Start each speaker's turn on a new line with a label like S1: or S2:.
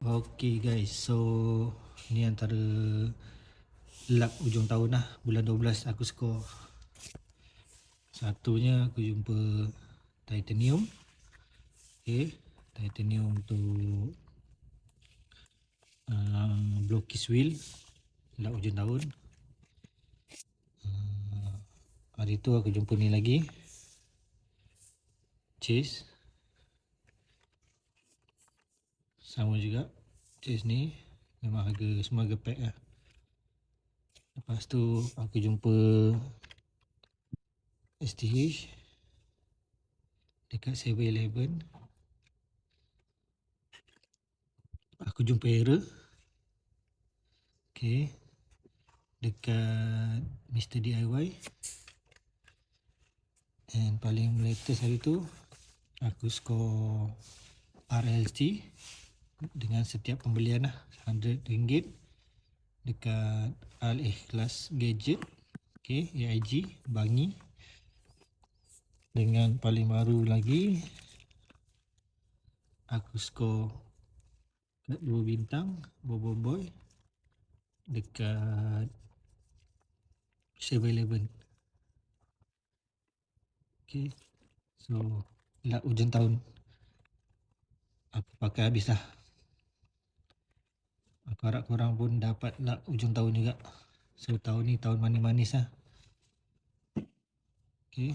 S1: Okay guys, so ni antara luck ujung tahun lah, bulan 12 aku skor. Satunya aku jumpa titanium. Okay, titanium tu blockis wheel, luck ujung tahun. Hari tu aku jumpa ni lagi, chase. Sama juga, chase ni memang semua harga pack lah. Lepas tu aku jumpa STH dekat 7-Eleven. Aku jumpa error, okay, dekat Mr. DIY. And paling latest hari tu aku skor RLC dengan setiap pembelian lah RM100 dekat Al-Ikhlas Gadget, okay, AIG Bangi. Dengan paling baru lagi aku skor kat 2 bintang Bobo Boy dekat 7-Eleven. Okay, so luck ujung tahun aku pakai habis lah. Aku harap korang pun dapat luck ujung tahun juga. So tahun ni tahun manis-manis lah. Okay.